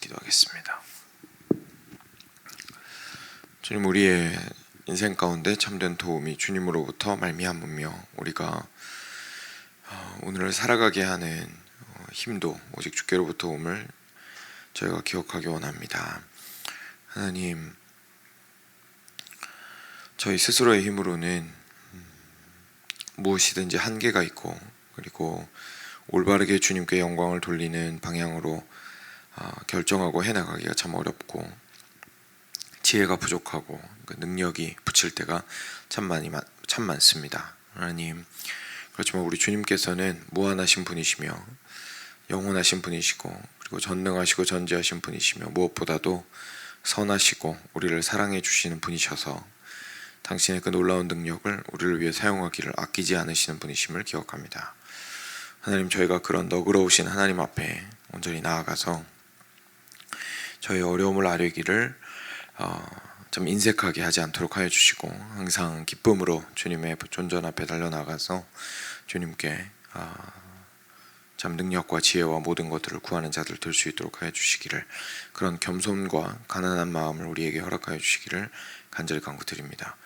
기도하겠습니다. 주님, 우리의 인생 가운데 참된 도움이 주님으로부터 말미암으며 우리가 오늘을 살아가게 하는 힘도 오직 주께로부터 옴을 저희가 기억하기 원합니다. 하나님, 저희 스스로의 힘으로는 무엇이든지 한계가 있고, 그리고 올바르게 주님께 영광을 돌리는 방향으로 결정하고 해나가기가 참 어렵고, 지혜가 부족하고 능력이 붙일 때가 참 많습니다. 하나님, 그렇지만 우리 주님께서는 무한하신 분이시며 영원하신 분이시고, 그리고 전능하시고 전지하신 분이시며 무엇보다도 선하시고 우리를 사랑해 주시는 분이셔서 당신의 그 놀라운 능력을 우리를 위해 사용하기를 아끼지 않으시는 분이심을 기억합니다. 하나님, 저희가 그런 너그러우신 하나님 앞에 온전히 나아가서 저희 어려움을 아뢰기를 좀 인색하게 하지 않도록 하여 주시고, 항상 기쁨으로 주님의 존전 앞에 달려나가서 주님께 참 능력과 지혜와 모든 것들을 구하는 자들 될 수 있도록 하여 주시기를, 그런 겸손과 가난한 마음을 우리에게 허락하여 주시기를 간절히 간구드립니다.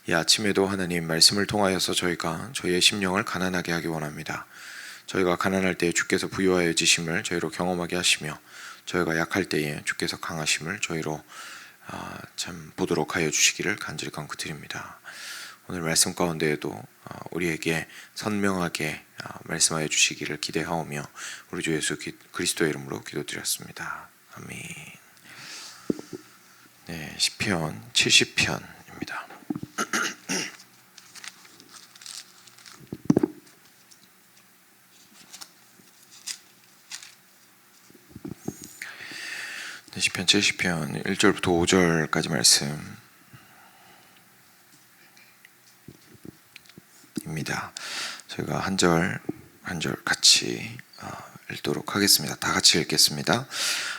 이 아침에도 하나님 말씀을 통하여서 저희가 저희의 심령을 가난하게 하기 원합니다. 저희가 가난할 때에 주께서 부유하여 지심을 저희로 경험하게 하시며, 저희가 약할 때에 주께서 강하심을 저희로 참 보도록 하여 주시기를 간절히 간구드립니다. 오늘 말씀 가운데에도 우리에게 선명하게 말씀하여 주시기를 기대하오며 우리 주 예수 그리스도의 이름으로 기도드렸습니다. 아멘. 네, 시편 70편입니다. 네, 시편 70편 1절부터 5절까지 말씀입니다. 저희가 한 절 한 절 같이 읽도록 하겠습니다. 다 같이 읽겠습니다.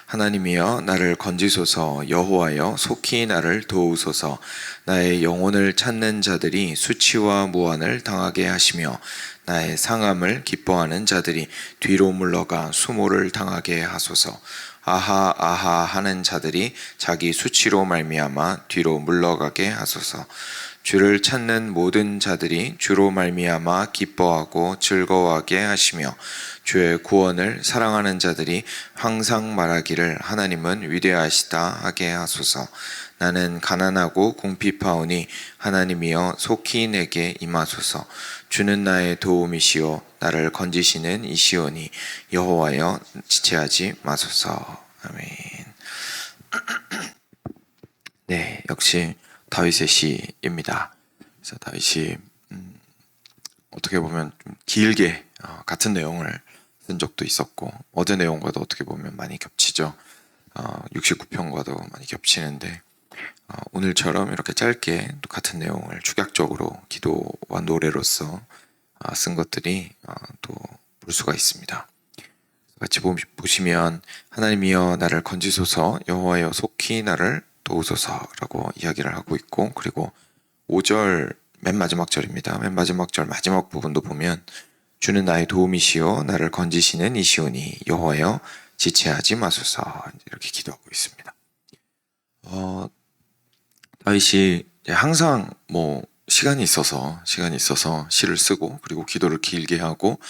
하나님이여, 나를 건지소서. 여호와여, 속히 나를 도우소서. 나의 영혼을 찾는 자들이 수치와 무한을 당하게 하시며, 나의 상함을 기뻐하는 자들이 뒤로 물러가 수모를 당하게 하소서. 아하 아하 하는 자들이 자기 수치로 말미암아 뒤로 물러가게 하소서. 주를 찾는 모든 자들이 주로 말미암아 기뻐하고 즐거워하게 하시며, 주의 구원을 사랑하는 자들이 항상 말하기를 하나님은 위대하시다 하게 하소서. 나는 가난하고 궁핍하오니 하나님이여, 속히 내게 임하소서. 주는 나의 도움이시오, 나를 건지시는 이시오니 여호와여, 지체하지 마소서. 아멘. 네, 역시 다윗의 시입니다. 그래서 다윗이 어떻게 보면 좀 길게 같은 내용을 쓴 적도 있었고, 어제 내용과도 어떻게 보면 많이 겹치죠. 69편과도 많이 겹치는데, 오늘처럼 이렇게 짧게 또 같은 내용을 축약적으로 기도와 노래로서 쓴 것들이 또 볼 수가 있습니다. 같이 보시면 하나님이여, 나를 건지소서. 여호와여, 속히 나를 도우소서라고 이야기를 하고 있고, 그리고 5절 맨 마지막 절입니다. 맨 마지막 절 마지막 부분도 보면 주는 나의 도움이시오, 나를 건지시는 이시오니 여호와여, 지체하지 마소서, 이렇게 기도하고 있습니다. 다윗이 항상 시간이 있어서 시를 쓰고, 그리고 기도를 길게 하고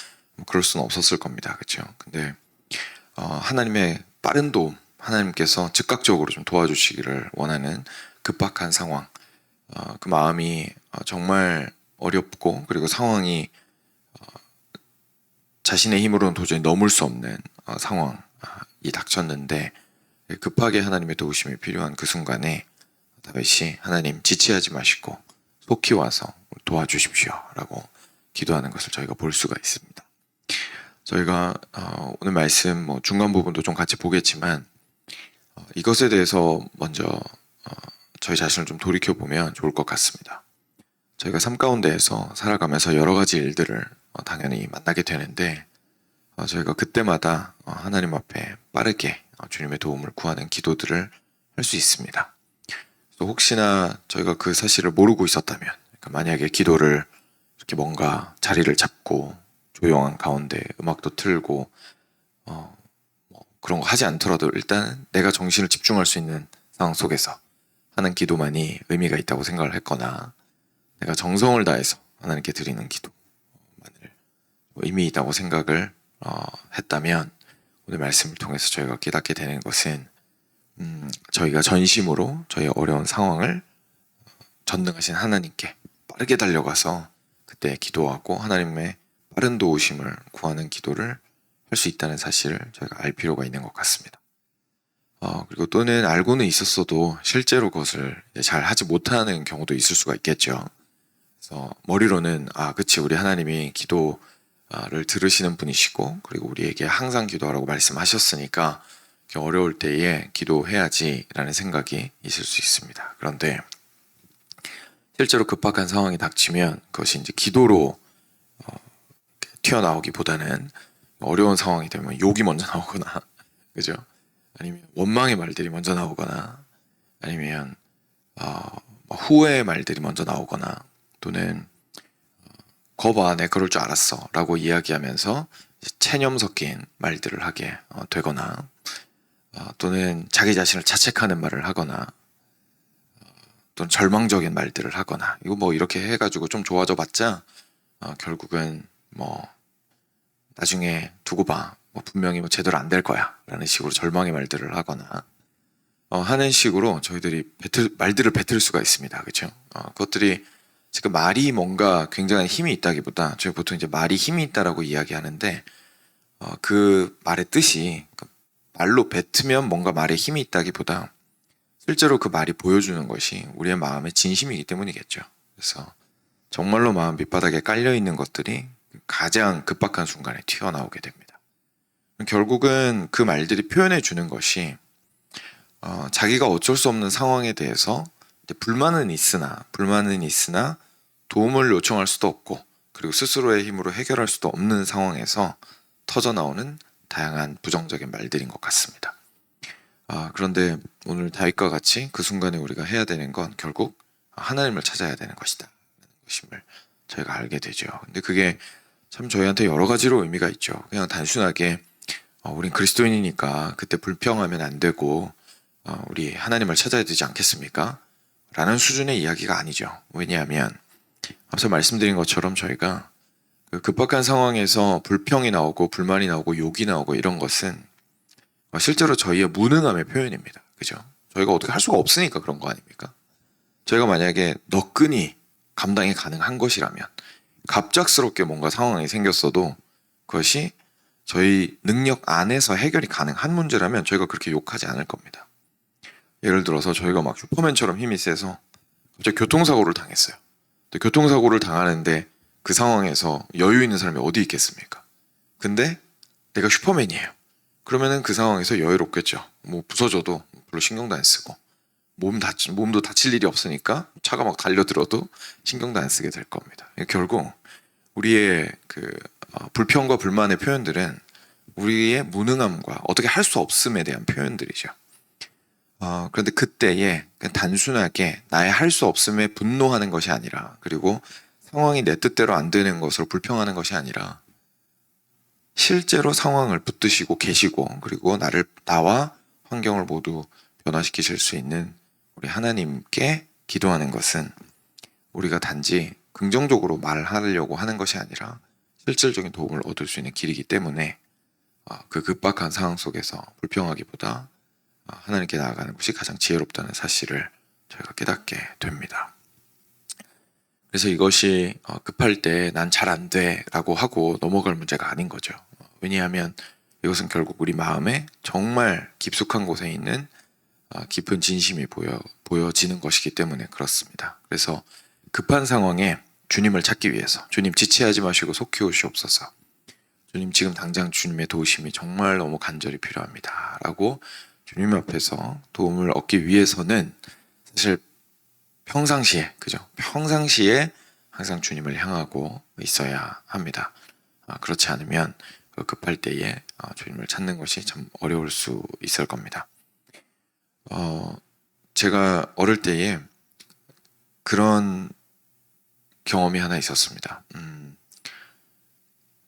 그럴 수는 없었을 겁니다. 그렇죠? 근데 하나님의 빠른 도움, 하나님께서 즉각적으로 좀 도와주시기를 원하는 급박한 상황, 그 마음이 정말 어렵고, 그리고 상황이 자신의 힘으로는 도저히 넘을 수 없는 상황이 닥쳤는데, 급하게 하나님의 도우심이 필요한 그 순간에 다윗이 하나님, 지체하지 마시고 속히 와서 도와주십시오 라고 기도하는 것을 저희가 볼 수가 있습니다. 저희가 오늘 말씀 중간 부분도 좀 같이 보겠지만, 이것에 대해서 먼저 저희 자신을 좀 돌이켜보면 좋을 것 같습니다. 저희가 삶 가운데에서 살아가면서 여러 가지 일들을 당연히 만나게 되는데, 저희가 그때마다 하나님 앞에 빠르게 주님의 도움을 구하는 기도들을 할 수 있습니다. 혹시나 저희가 그 사실을 모르고 있었다면, 그러니까 만약에 기도를 이렇게 뭔가 자리를 잡고 조용한 가운데 음악도 틀고 그런 거 하지 않더라도 일단 내가 정신을 집중할 수 있는 상황 속에서 하는 기도만이 의미가 있다고 생각을 했거나 내가 정성을 다해서 하나님께 드리는 기도만을 의미 있다고 생각을 했다면 오늘 말씀을 통해서 저희가 깨닫게 되는 것은 저희가 전심으로 저희의 어려운 상황을 전능하신 하나님께 빠르게 달려가서 그때 기도하고 하나님의 빠른 도우심을 구하는 기도를 할 수 있다는 사실을 저희가 알 필요가 있는 것 같습니다. 그리고 또는 알고는 있었어도 실제로 그것을 잘 하지 못하는 경우도 있을 수가 있겠죠. 그래서 머리로는 그치, 우리 하나님이 기도를 들으시는 분이시고 그리고 우리에게 항상 기도하라고 말씀하셨으니까 어려울 때에 기도해야지라는 생각이 있을 수 있습니다. 그런데 실제로 급박한 상황이 닥치면 그것이 이제 기도로 튀어나오기보다는 어려운 상황이 되면 욕이 먼저 나오거나, 그죠? 아니면 원망의 말들이 먼저 나오거나, 아니면 후회의 말들이 먼저 나오거나, 또는 거봐, 내 그럴 줄 알았어 라고 이야기하면서 체념 섞인 말들을 하게 되거나, 또는 자기 자신을 자책하는 말을 하거나, 또는 절망적인 말들을 하거나, 이거 뭐 이렇게 해가지고 좀 좋아져 봤자 결국은 뭐 나중에 두고 봐, 뭐 분명히 뭐 제대로 안 될 거야 라는 식으로 절망의 말들을 하거나 하는 식으로 저희들이 말들을 뱉을 수가 있습니다. 그렇죠? 그것들이 지금 말이 뭔가 굉장한 힘이 있다기보다 저희 보통 이제 말이 힘이 있다라고 이야기하는데 그 말의 뜻이 말로 뱉으면 뭔가 말에 힘이 있다기보다 실제로 그 말이 보여주는 것이 우리의 마음의 진심이기 때문이겠죠. 그래서 정말로 마음 밑바닥에 깔려있는 것들이 가장 급박한 순간에 튀어나오게 됩니다. 결국은 그 말들이 표현해 주는 것이 자기가 어쩔 수 없는 상황에 대해서 불만은 있으나 도움을 요청할 수도 없고 그리고 스스로의 힘으로 해결할 수도 없는 상황에서 터져나오는 다양한 부정적인 말들인 것 같습니다. 그런데 오늘 다윗과 같이 그 순간에 우리가 해야 되는 건 결국 하나님을 찾아야 되는 것이다 라는 것임을 저희가 알게 되죠. 근데 그게 참 저희한테 여러 가지로 의미가 있죠. 그냥 단순하게 우린 그리스도인이니까 그때 불평하면 안 되고 우리 하나님을 찾아야 되지 않겠습니까? 라는 수준의 이야기가 아니죠. 왜냐하면 앞서 말씀드린 것처럼 저희가 그 급박한 상황에서 불평이 나오고 불만이 나오고 욕이 나오고 이런 것은 실제로 저희의 무능함의 표현입니다. 그죠? 저희가 어떻게 할 수가 없으니까 그런 거 아닙니까? 저희가 만약에 너끈히 감당이 가능한 것이라면 갑작스럽게 뭔가 상황이 생겼어도 그것이 저희 능력 안에서 해결이 가능한 문제라면 저희가 그렇게 욕하지 않을 겁니다. 예를 들어서 저희가 막 슈퍼맨처럼 힘이 세서 갑자기 교통사고를 당했어요. 근데 교통사고를 당하는데 그 상황에서 여유 있는 사람이 어디 있겠습니까? 근데 내가 슈퍼맨이에요. 그러면은 그 상황에서 여유롭겠죠. 뭐 부서져도 별로 신경도 안 쓰고 몸도 다칠 일이 없으니까 차가 막 달려들어도 신경도 안 쓰게 될 겁니다. 결국 우리의 그 불평과 불만의 표현들은 우리의 무능함과 어떻게 할 수 없음에 대한 표현들이죠. 그런데 그때에 그냥 단순하게 나의 할 수 없음에 분노하는 것이 아니라 그리고 상황이 내 뜻대로 안 되는 것으로 불평하는 것이 아니라 실제로 상황을 붙드시고 계시고 그리고 나와 환경을 모두 변화시키실 수 있는 우리 하나님께 기도하는 것은 우리가 단지 긍정적으로 말하려고 하는 것이 아니라 실질적인 도움을 얻을 수 있는 길이기 때문에 그 급박한 상황 속에서 불평하기보다 하나님께 나아가는 것이 가장 지혜롭다는 사실을 저희가 깨닫게 됩니다. 그래서 이것이 급할 때 난 잘 안 돼 라고 하고 넘어갈 문제가 아닌 거죠. 왜냐하면 이것은 결국 우리 마음에 정말 깊숙한 곳에 있는 깊은 진심이 보여지는 것이기 때문에 그렇습니다. 그래서 급한 상황에 주님을 찾기 위해서 주님 지체하지 마시고 속히 오시옵소서. 주님 지금 당장 주님의 도우심이 정말 너무 간절히 필요합니다. 라고 주님 앞에서 도움을 얻기 위해서는 사실 평상시에 항상 주님을 향하고 있어야 합니다. 그렇지 않으면 그 급할 때에 주님을 찾는 것이 참 어려울 수 있을 겁니다. 제가 어릴 때에 그런 경험이 하나 있었습니다.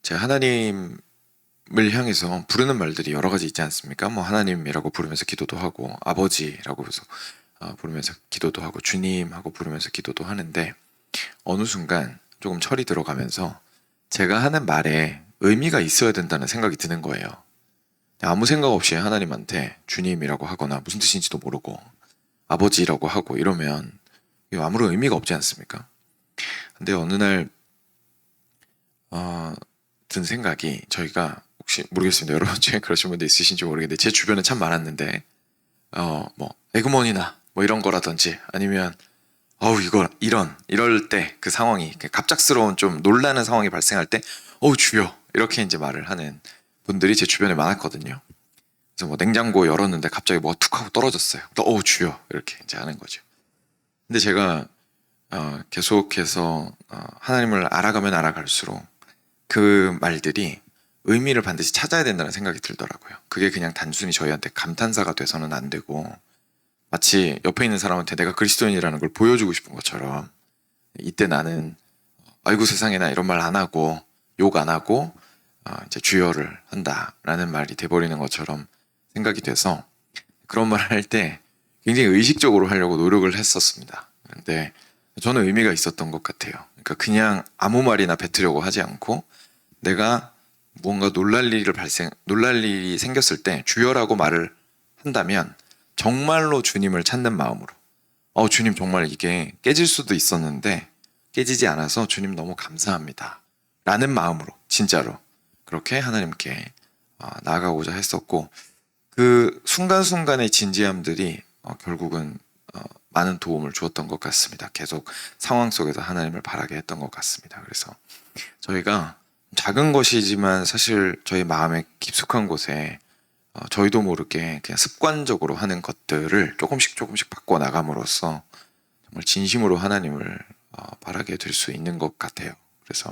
제가 하나님을 향해서 부르는 말들이 여러 가지 있지 않습니까? 뭐 하나님이라고 부르면서 기도도 하고 아버지라고 해서 부르면서 기도도 하고 주님하고 부르면서 기도도 하는데 어느 순간 조금 철이 들어가면서 제가 하는 말에 의미가 있어야 된다는 생각이 드는 거예요. 아무 생각 없이 하나님한테 주님이라고 하거나 무슨 뜻인지도 모르고 아버지라고 하고 이러면 이거 아무런 의미가 없지 않습니까? 근데 어느 날 든 생각이, 저희가 혹시 모르겠습니다. 여러분 중에 그러신 분도 있으신지 모르겠는데 제 주변에 참 많았는데 뭐 에그머니나 뭐 이런 거라든지 아니면 이럴 때 그 상황이 갑작스러운 좀 놀라는 상황이 발생할 때 주여 이렇게 이제 말을 하는 분들이 제 주변에 많았거든요. 그래서 뭐 냉장고 열었는데 갑자기 뭐가 툭 하고 떨어졌어요. 또 주여 이렇게 이제 하는 거죠. 근데 제가 계속해서 하나님을 알아가면 알아갈수록 그 말들이 의미를 반드시 찾아야 된다는 생각이 들더라고요. 그게 그냥 단순히 저희한테 감탄사가 돼서는 안 되고 마치 옆에 있는 사람한테 내가 그리스도인이라는 걸 보여주고 싶은 것처럼 이때 나는 아이고 세상에나 이런 말 안 하고 욕 안 하고 이제 주여를 한다라는 말이 돼버리는 것처럼 생각이 돼서 그런 말을 할 때 굉장히 의식적으로 하려고 노력을 했었습니다. 그런데 저는 의미가 있었던 것 같아요. 그러니까 그냥 아무 말이나 뱉으려고 하지 않고 내가 무언가 놀랄 일이 생겼을 때 주여라고 말을 한다면 정말로 주님을 찾는 마음으로 주님 정말 이게 깨질 수도 있었는데 깨지지 않아서 주님 너무 감사합니다 라는 마음으로 진짜로 그렇게 하나님께 나아가고자 했었고 그 순간순간의 진지함들이 결국은 많은 도움을 주었던 것 같습니다. 계속 상황 속에서 하나님을 바라게 했던 것 같습니다. 그래서 저희가 작은 것이지만 사실 저희 마음의 깊숙한 곳에 저희도 모르게 그냥 습관적으로 하는 것들을 조금씩 바꿔 나감으로써 정말 진심으로 하나님을 바라게 될 수 있는 것 같아요. 그래서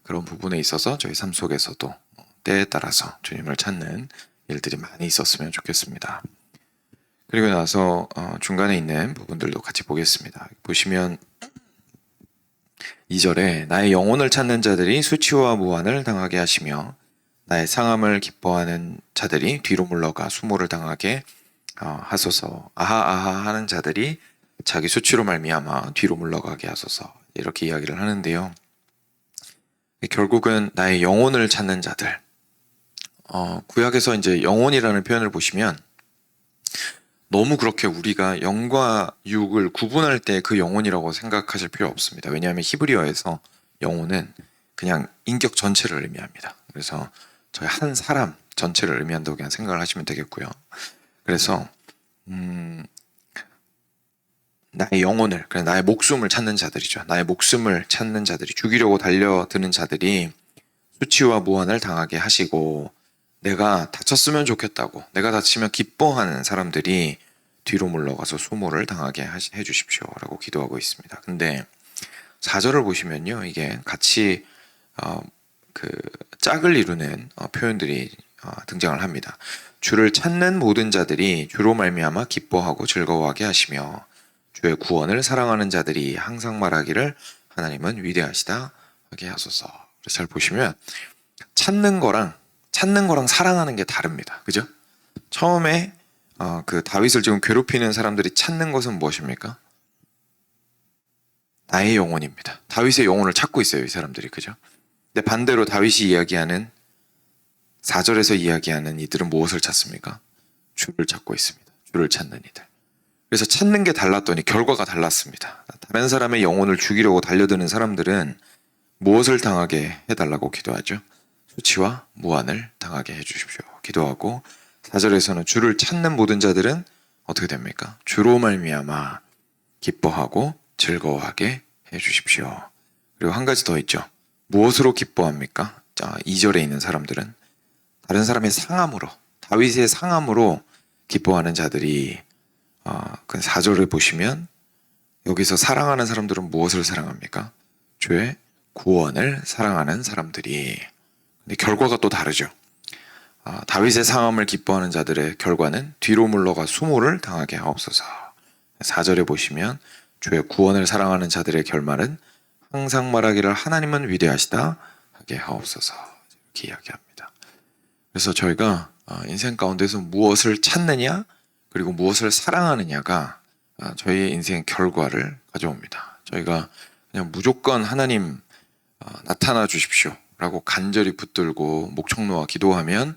그런 부분에 있어서 저희 삶 속에서도 때에 따라서 주님을 찾는 일들이 많이 있었으면 좋겠습니다. 그리고 나서 중간에 있는 부분들도 같이 보겠습니다. 보시면 2절에 나의 영혼을 찾는 자들이 수치와 무한을 당하게 하시며 나의 상함을 기뻐하는 자들이 뒤로 물러가 수모를 당하게 하소서. 아하 하는 자들이 자기 수치로 말미암아 뒤로 물러가게 하소서. 이렇게 이야기를 하는데요. 결국은 나의 영혼을 찾는 자들. 구약에서 이제 영혼이라는 표현을 보시면 너무 그렇게 우리가 영과 육을 구분할 때 그 영혼이라고 생각하실 필요 없습니다. 왜냐하면 히브리어에서 영혼은 그냥 인격 전체를 의미합니다. 그래서 저희 한 사람 전체를 의미한다고 그냥 생각을 하시면 되겠고요. 그래서 나의 영혼을, 그래 나의 목숨을 찾는 자들이죠. 나의 목숨을 찾는 자들이, 죽이려고 달려드는 자들이 수치와 무한을 당하게 하시고 내가 다쳤으면 좋겠다고, 내가 다치면 기뻐하는 사람들이 뒤로 물러가서 수모를 당하게 해주십시오 라고 기도하고 있습니다. 근데 4절을 보시면요, 이게 같이 그 짝을 이루는 표현들이 등장을 합니다. 주를 찾는 모든 자들이 주로 말미암아 기뻐하고 즐거워하게 하시며 주의 구원을 사랑하는 자들이 항상 말하기를 하나님은 위대하시다 하게 하소서. 그래서 잘 보시면 찾는 거랑 사랑하는 게 다릅니다. 그죠? 처음에 그 다윗을 지금 괴롭히는 사람들이 찾는 것은 무엇입니까? 나의 영혼입니다. 다윗의 영혼을 찾고 있어요, 이 사람들이. 그죠? 근데 반대로 다윗이 이야기하는 4절에서 이야기하는 이들은 무엇을 찾습니까? 주를 찾고 있습니다. 주를 찾는 이들. 그래서 찾는 게 달랐더니 결과가 달랐습니다. 다른 사람의 영혼을 죽이려고 달려드는 사람들은 무엇을 당하게 해달라고 기도하죠? 수치와 무한을 당하게 해주십시오. 기도하고 4절에서는 주를 찾는 모든 자들은 어떻게 됩니까? 주로 말미암아 기뻐하고 즐거워하게 해주십시오. 그리고 한 가지 더 있죠. 무엇으로 기뻐합니까? 자, 2절에 있는 사람들은 다른 사람의 상함으로, 다윗의 상함으로 기뻐하는 자들이 그 4절을 보시면 여기서 사랑하는 사람들은 무엇을 사랑합니까? 주의 구원을 사랑하는 사람들이. 근데 결과가 또 다르죠. 다윗의 상함을 기뻐하는 자들의 결과는 뒤로 물러가 수모를 당하게 하옵소서. 4절에 보시면 주의 구원을 사랑하는 자들의 결말은 항상 말하기를 하나님은 위대하시다 하게 하옵소서. 이렇게 이야기합니다. 그래서 저희가 인생 가운데서 무엇을 찾느냐 그리고 무엇을 사랑하느냐가 저희의 인생 결과를 가져옵니다. 저희가 그냥 무조건 하나님 나타나 주십시오 라고 간절히 붙들고 목청 놓아 기도하면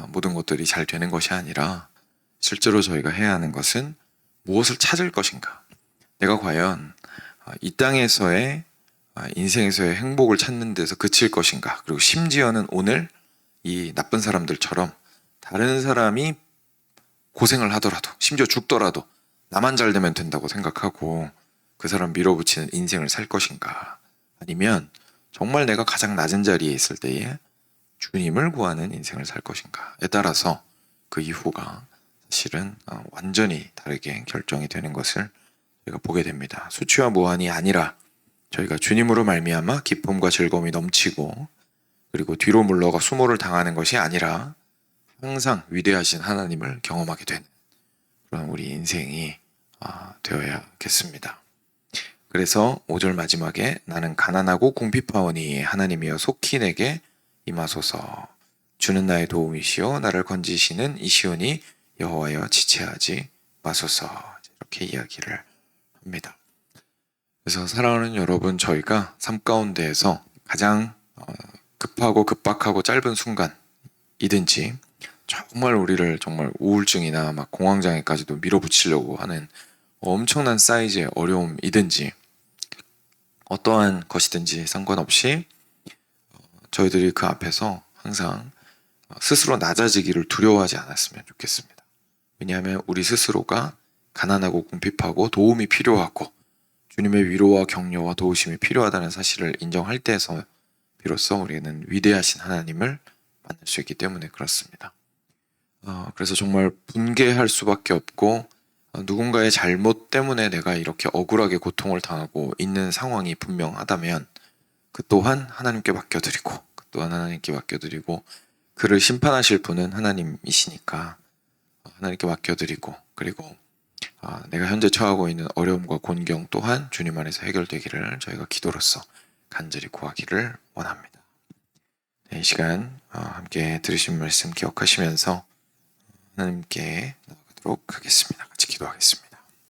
모든 것들이 잘 되는 것이 아니라 실제로 저희가 해야 하는 것은 무엇을 찾을 것인가, 내가 과연 이 땅에서의 인생에서의 행복을 찾는 데서 그칠 것인가, 그리고 심지어는 오늘 이 나쁜 사람들처럼 다른 사람이 고생을 하더라도 심지어 죽더라도 나만 잘 되면 된다고 생각하고 그 사람 밀어붙이는 인생을 살 것인가, 아니면 정말 내가 가장 낮은 자리에 있을 때에 주님을 구하는 인생을 살 것인가에 따라서 그 이후가 사실은 완전히 다르게 결정이 되는 것을 저희가 보게 됩니다. 수치와 무한이 아니라 저희가 주님으로 말미암아 기쁨과 즐거움이 넘치고, 그리고 뒤로 물러가 수모를 당하는 것이 아니라 항상 위대하신 하나님을 경험하게 되는 그런 우리 인생이 되어야겠습니다. 그래서 5절 마지막에 나는 가난하고 궁핍하오니 하나님이여 속히 내게 임하소서. 주는 나의 도움이시오 나를 건지시는 이시오니 여호와여 지체하지 마소서. 이렇게 이야기를 합니다. 그래서 사랑하는 여러분, 저희가 삶 가운데에서 가장 급하고 급박하고 짧은 순간이든지 정말 우리를 정말 우울증이나 막 공황장애까지도 밀어붙이려고 하는 엄청난 사이즈의 어려움이든지 어떠한 것이든지 상관없이 저희들이 그 앞에서 항상 스스로 낮아지기를 두려워하지 않았으면 좋겠습니다. 왜냐하면 우리 스스로가 가난하고 궁핍하고 도움이 필요하고 주님의 위로와 격려와 도우심이 필요하다는 사실을 인정할 때에서 비로소 우리는 위대하신 하나님을 만날 수 있기 때문에 그렇습니다. 그래서 정말 분개할 수밖에 없고, 누군가의 잘못 때문에 내가 이렇게 억울하게 고통을 당하고 있는 상황이 분명하다면 그 또한 하나님께 맡겨드리고, 그 또한 하나님께 맡겨드리고, 그를 심판하실 분은 하나님이시니까 하나님께 맡겨드리고, 그리고 내가 현재 처하고 있는 어려움과 곤경 또한 주님 안에서 해결되기를 저희가 기도로서 간절히 구하기를 원합니다. 이 시간 함께 들으신 말씀 기억하시면서 하나님께 나아가도록 하겠습니다. 같이 기도하겠습니다.